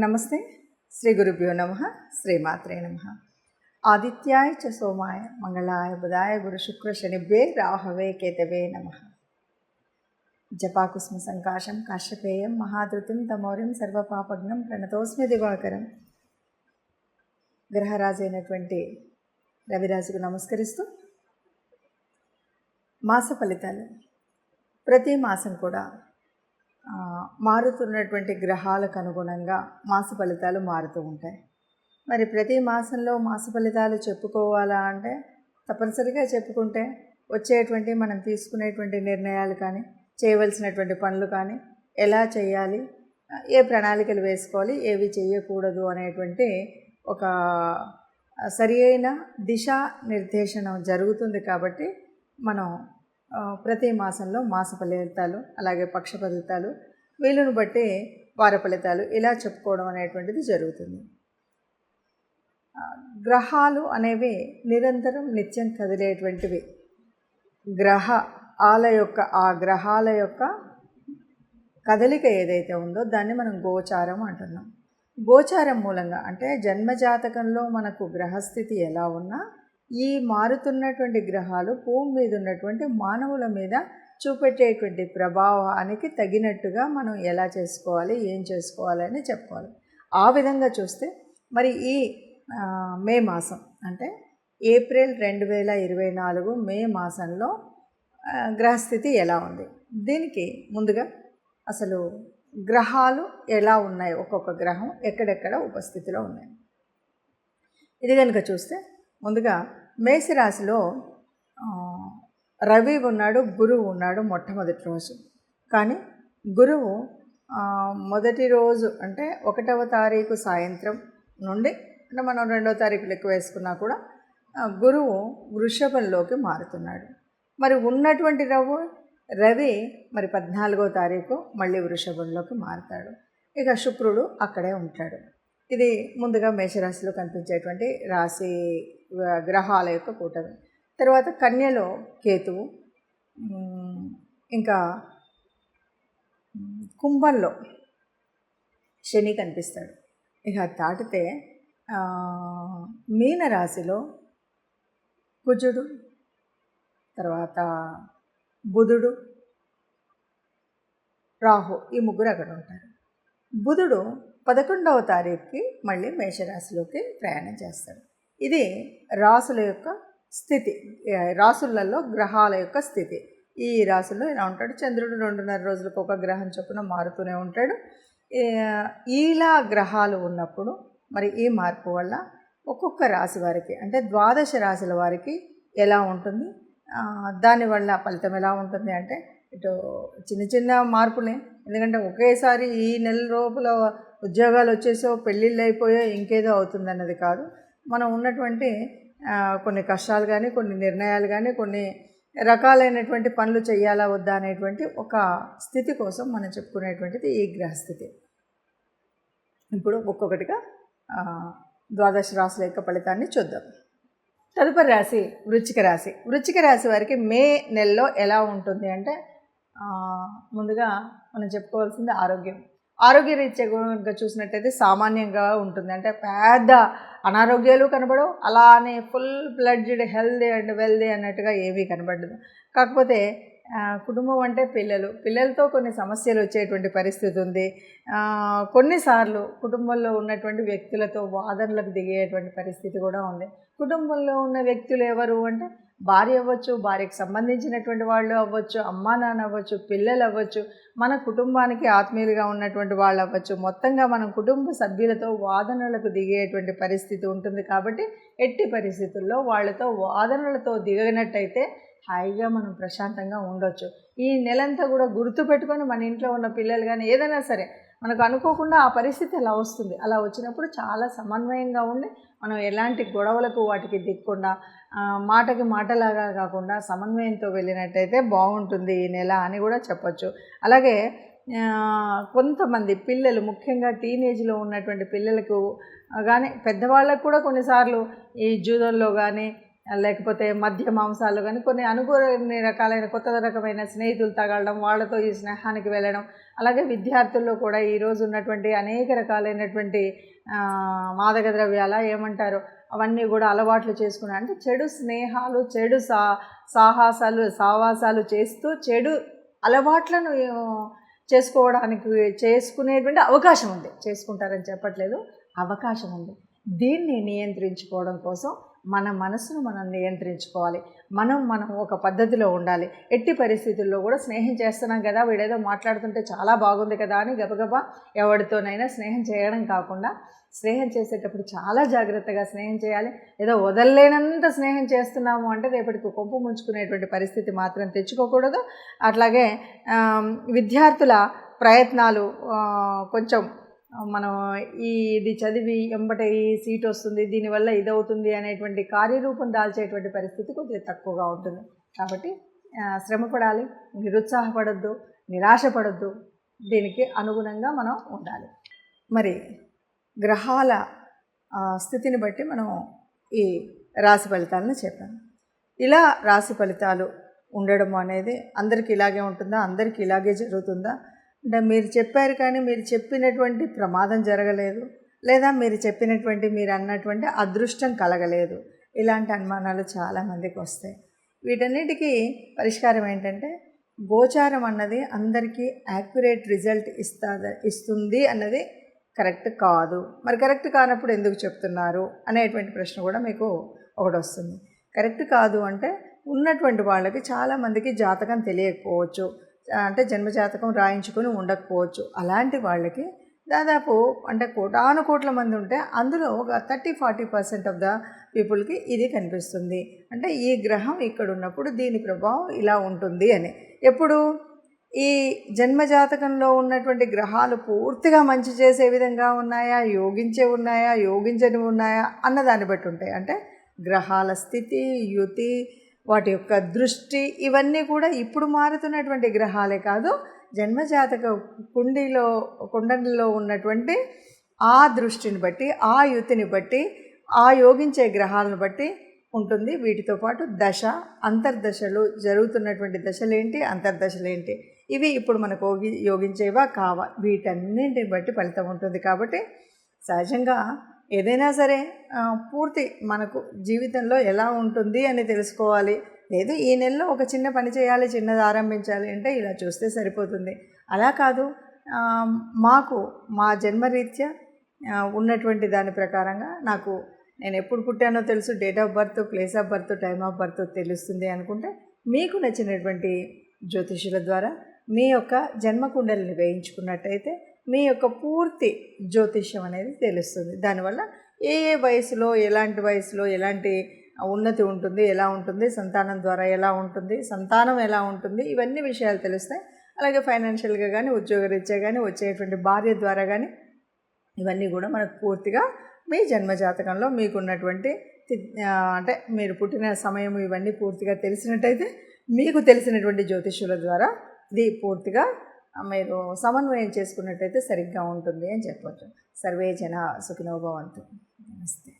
నమస్తే. శ్రీ గురుభ్యో నమః. శ్రీమాత్రే నమః. ఆదిత్యాయ చ సోమాయ మంగళాయ బుధాయ గురు శుక్ర శనిభ్యే రాహవే కేతవే నమః. జపాకుస్మ సంకాశం కాశ్యపేయం మహాధృతిం తమౌరిం సర్వపాపగ్నం ప్రణతోస్మి దివాకరం. గ్రహరాజు అయినటువంటి రవిరాజుకు నమస్కరిస్తూ మాస ఫలితాలు. ప్రతి మాసం కూడా మారుతున్నటువంటి గ్రహాలకు అనుగుణంగా మాస ఫలితాలు మారుతూ ఉంటాయి. మరి ప్రతి మాసంలో మాస ఫలితాలు చెప్పుకోవాలా అంటే తప్పనిసరిగా చెప్పుకుంటే వచ్చేటువంటి మనం తీసుకునేటువంటి నిర్ణయాలు కానీ, చేయవలసినటువంటి పనులు కానీ, ఎలా చేయాలి, ఏ ప్రణాళికలు వేసుకోవాలి, ఏవి చేయకూడదు అనేటువంటి ఒక సరి అయిన దిశా నిర్దేశనం జరుగుతుంది. కాబట్టి మనం ప్రతి మాసంలో మాస ఫలితాలు, అలాగే పక్ష ఫలితాలు, వీలును బట్టి వార ఫలితాలు ఇలా చెప్పుకోవడం అనేటువంటిది జరుగుతుంది. గ్రహాలు అనేవి నిరంతరం నిత్యం కదిలేటువంటివి. ఆ గ్రహాల యొక్క కదలిక ఏదైతే ఉందో దాన్ని మనం గోచారం అంటున్నాం. గోచారం మూలంగా అంటే జన్మజాతకంలో మనకు గ్రహస్థితి ఎలా ఉన్నా ఈ మారుతున్నటువంటి గ్రహాలు భూమి మీద ఉన్నటువంటి మానవుల మీద చూపెట్టేటువంటి ప్రభావానికి తగినట్టుగా మనం ఎలా చేసుకోవాలి, ఏం చేసుకోవాలి అని చెప్పుకోవాలి. ఆ విధంగా చూస్తే మరి ఈ మే మాసం అంటే ఏప్రిల్ 2024 మే మాసంలో గ్రహస్థితి ఎలా ఉంది, దీనికి ముందుగా అసలు గ్రహాలు ఎలా ఉన్నాయి, ఒక్కొక్క గ్రహం ఎక్కడెక్కడ ఉపస్థితిలో ఉన్నాయి ఇది కనుక చూస్తే ముందుగా మేషరాశిలో రవి ఉన్నాడు, గురువు ఉన్నాడు మొట్టమొదటి రోజు. కానీ గురువు మొదటి రోజు అంటే 1వ తారీఖు సాయంత్రం నుండి అంటే మనం 2వ తారీఖు లెక్క వేసుకున్నా కూడా గురువు వృషభంలోకి మారుతున్నాడు. మరి ఉన్నటువంటి రవి మరి 14వ తారీఖు మళ్ళీ వృషభంలోకి మారుతాడు. ఇక శుక్రుడు అక్కడే ఉంటాడు. ఇది ముందుగా మేషరాశిలో కనిపించేటువంటి రాశి గ్రహాల యొక్క కూటమి. తర్వాత కన్యలో కేతువు, ఇంకా కుంభంలో శని కనిపిస్తాడు. ఇక దాటితే మీనరాశిలో కుజుడు, తర్వాత బుధుడు, రాహు, ఈ ముగ్గురు అక్కడ ఉంటారు. బుధుడు 11వ తారీఖుకి మళ్ళీ మేషరాశిలోకి ప్రయాణం చేస్తాడు. ఇది రాసుల యొక్క స్థితి, రాసులలో గ్రహాల యొక్క స్థితి. ఈ రాశుల్లో ఇలా ఉంటాడు. చంద్రుడు 2.5 రోజులకు ఒక గ్రహం చొప్పున మారుతూనే ఉంటాడు. ఇలా గ్రహాలు ఉన్నప్పుడు మరి ఈ మార్పు వల్ల ఒక్కొక్క రాశి వారికి అంటే 12 రాశుల వారికి ఎలా ఉంటుంది, దానివల్ల ఫలితం ఎలా ఉంటుంది అంటే ఇటు చిన్న చిన్న మార్పులే. ఎందుకంటే ఒకేసారి ఈ నెల లోపల ఉద్యోగాలు వచ్చేసో, పెళ్ళిళ్ళు అయిపోయో, ఇంకేదో అవుతుందన్నది కాదు. మనం ఉన్నటువంటి కొన్ని కష్టాలు కానీ, కొన్ని నిర్ణయాలు కానీ, కొన్ని రకాలైనటువంటి పనులు చేయాలా వద్దా అనేటువంటి ఒక స్థితి కోసం మనం చెప్పుకునేటువంటిది ఈ గ్రహస్థితి. ఇప్పుడు ఒక్కొక్కటిగా 12 రాశుల యొక్క ఫలితాన్ని చూద్దాం. తదుపరి రాశి వృశ్చిక రాశి. వృశ్చిక రాశి వారికి మే నెలలో ఎలా ఉంటుంది అంటే ముందుగా మనం చెప్పుకోవాల్సింది ఆరోగ్య రీత్యా కనుక చూసినట్టయితే సామాన్యంగా ఉంటుంది. అంటే పెద్ద అనారోగ్యాలు కనబడవు, అలానే full fledged healthy and wealthy అన్నట్టుగా ఏమీ కనబడదు. కాకపోతే కుటుంబం అంటే పిల్లలతో కొన్ని సమస్యలు వచ్చేటువంటి పరిస్థితి ఉంది. కొన్నిసార్లు కుటుంబంలో ఉన్నటువంటి వ్యక్తులతో వాదనలకు దిగేటువంటి పరిస్థితి కూడా ఉంది. కుటుంబంలో ఉన్న వ్యక్తులు ఎవరు అంటే భార్య అవ్వచ్చు, భార్యకు సంబంధించినటువంటి వాళ్ళు అవ్వచ్చు, అమ్మా నాన్న అవ్వచ్చు, పిల్లలు అవ్వచ్చు, మన కుటుంబానికి ఆత్మీయులుగా ఉన్నటువంటి వాళ్ళు అవ్వచ్చు. మొత్తంగా మనం కుటుంబ సభ్యులతో వాదనలకు దిగేటువంటి పరిస్థితి ఉంటుంది. కాబట్టి ఎట్టి పరిస్థితుల్లో వాళ్ళతో వాదనలతో దిగనట్టయితే హాయిగా మనం ప్రశాంతంగా ఉండొచ్చు. ఈ నెలంతా కూడా గుర్తుపెట్టుకొని మన ఇంట్లో ఉన్న పిల్లలు కానీ ఏదైనా సరే మనకు అనుకోకుండా ఆ పరిస్థితి అలా వస్తుంది. అలా వచ్చినప్పుడు చాలా సమన్వయంగా ఉండి మనం ఎలాంటి గొడవలకు వాటికి దిక్కుండా మాటకి మాటలాగా కాకుండా సమన్వయంతో వెళ్ళినట్టయితే బాగుంటుంది ఈ నెల అని కూడా చెప్పచ్చు. అలాగే కొంతమంది పిల్లలు ముఖ్యంగా టీనేజ్లో ఉన్నటువంటి పిల్లలకు కానీ పెద్దవాళ్ళకు కూడా కొన్నిసార్లు ఈ జూదంలో కానీ లేకపోతే మద్య మాంసాలు కానీ కొన్ని అనుకోని రకాలైన కొత్త రకమైన స్నేహితులు తగలడం, వాళ్ళతో ఈ స్నేహానికి వెళ్ళడం, అలాగే విద్యార్థుల్లో కూడా ఈరోజు ఉన్నటువంటి అనేక రకాలైనటువంటి మాదక ద్రవ్యాల ఏమంటారు అవన్నీ కూడా అలవాట్లు చేసుకున్నాను. అంటే చెడు స్నేహాలు, చెడు సావాసాలు చేస్తూ చెడు అలవాట్లను చేసుకునేటువంటి అవకాశం ఉంది. చేసుకుంటారని చెప్పట్లేదు, అవకాశం ఉంది. దీన్ని నియంత్రించుకోవడం కోసం మన మనసును మనం నియంత్రించుకోవాలి. మనం ఒక పద్ధతిలో ఉండాలి. ఎట్టి పరిస్థితుల్లో కూడా స్నేహం చేస్తున్నాం కదా, వీడేదో మాట్లాడుతుంటే చాలా బాగుంది కదా అని గబగబా ఎవరితోనైనా స్నేహం చేయడం కాకుండా, స్నేహం చేసేటప్పుడు చాలా జాగ్రత్తగా స్నేహం చేయాలి. ఏదో వదలలేనంత స్నేహం చేస్తున్నాము అంటే రేపటికి కొంపు ముంచుకునేటువంటి పరిస్థితి మాత్రం తెచ్చుకోకూడదు. అట్లాగే విద్యార్థుల ప్రయత్నాలు కొంచెం మనం ఇది చదివి ఎంబటే ఈ సీట్ వస్తుంది, దీనివల్ల ఇదవుతుంది అనేటువంటి కార్యరూపం దాల్చేటువంటి పరిస్థితి కొద్దిగా తక్కువగా ఉంటుంది. కాబట్టి శ్రమపడాలి, నిరుత్సాహపడద్దు, నిరాశపడద్దు, దీనికి అనుగుణంగా మనం ఉండాలి. మరి గ్రహాల స్థితిని బట్టి మనం ఈ రాశి ఫలితాలను చెప్పాము. ఇలా రాశి ఫలితాలు ఉండడం అనేది అందరికీ ఇలాగే ఉంటుందా, అందరికీ ఇలాగే జరుగుతుందా అంటే మీరు చెప్పారు కానీ మీరు చెప్పినటువంటి ప్రమాదం జరగలేదు, లేదా మీరు అన్నటువంటి అదృష్టం కలగలేదు, ఇలాంటి అనుమానాలు చాలామందికి వస్తాయి. వీటన్నిటికీ పరిష్కారం ఏంటంటే గోచారం అన్నది అందరికీ యాక్యురేట్ రిజల్ట్ ఇస్తుంది అన్నది కరెక్ట్ కాదు. మరి కరెక్ట్ కానప్పుడు ఎందుకు చెప్తున్నారు అనేటువంటి ప్రశ్న కూడా మీకు ఒకటి వస్తుంది. కరెక్ట్ కాదు అంటే ఉన్నటువంటి వాళ్ళకి చాలామందికి జాతకం తెలియకపోవచ్చు, అంటే జన్మజాతకం రాయించుకొని ఉండకపోవచ్చు. అలాంటి వాళ్ళకి దాదాపు అంటే కోటానుకోట్ల మంది ఉంటే అందులో ఒక 30-40% ఆఫ్ ద పీపుల్కి ఇది కనిపిస్తుంది. అంటే ఈ గ్రహం ఇక్కడ ఉన్నప్పుడు దీని ప్రభావం ఇలా ఉంటుంది అని. ఎప్పుడు ఈ జన్మజాతకంలో ఉన్నటువంటి గ్రహాలు పూర్తిగా మంచి చేసే విధంగా ఉన్నాయా, యోగించని ఉన్నాయా అన్నదాన్ని బట్టి ఉంటాయి. అంటే గ్రహాల స్థితి, యుతి, వాటి యొక్క దృష్టి ఇవన్నీ కూడా ఇప్పుడు మారుతున్నటువంటి గ్రహాలే కాదు, జన్మజాతక కుండలిలో ఉన్నటువంటి ఆ దృష్టిని బట్టి, ఆ యుతిని బట్టి, ఆ యోగించే గ్రహాలను బట్టి ఉంటుంది. వీటితో పాటు దశ, అంతర్దశలు, జరుగుతున్నటువంటి దశలేంటి, అంతర్దశలేంటి, ఇవి ఇప్పుడు మనకు యోగించేవా కావా, వీటన్నింటిని బట్టి ఫలితం ఉంటుంది. కాబట్టి సహజంగా ఏదైనా సరే పూర్తి మనకు జీవితంలో ఎలా ఉంటుంది అని తెలుసుకోవాలి. లేదు ఈ నెలలో ఒక చిన్న పని చేయాలి, చిన్నది ఆరంభించాలి అంటే ఇలా చూస్తే సరిపోతుంది. అలా కాదు, మాకు మా జన్మరీత్యా ఉన్నటువంటి దాని ప్రకారంగా నేను ఎప్పుడు పుట్టానో తెలుసు, date of birth, place of birth, time of birth తెలుస్తుంది అనుకుంటే మీకు నచ్చినటువంటి జ్యోతిషుల ద్వారా మీ యొక్క జన్మకుండలిని వేయించుకున్నట్టయితే మీ యొక్క పూర్తి జ్యోతిష్యం అనేది తెలుస్తుంది. దానివల్ల ఏ వయసులో ఎలాంటి ఉన్నతి ఉంటుంది, ఎలా ఉంటుంది, సంతానం ద్వారా ఎలా ఉంటుంది, సంతానం ఎలా ఉంటుంది, ఇవన్నీ విషయాలు తెలుస్తాయి. అలాగే ఫైనాన్షియల్గా కానీ, ఉద్యోగరీత్యా కానీ, వచ్చేటువంటి భార్య ద్వారా కానీ ఇవన్నీ కూడా మనకు పూర్తిగా మీ జన్మజాతకంలో మీకున్నటువంటి అంటే మీరు పుట్టిన సమయం ఇవన్నీ పూర్తిగా తెలిసినట్టయితే మీకు తెలిసినటువంటి జ్యోతిష్యుల ద్వారా ఇది పూర్తిగా మీరు సమన్వయం చేసుకున్నట్టయితే సరిగ్గా ఉంటుంది అని చెప్పవచ్చు. సర్వే జన సుఖినో భవంతు. నమస్తే.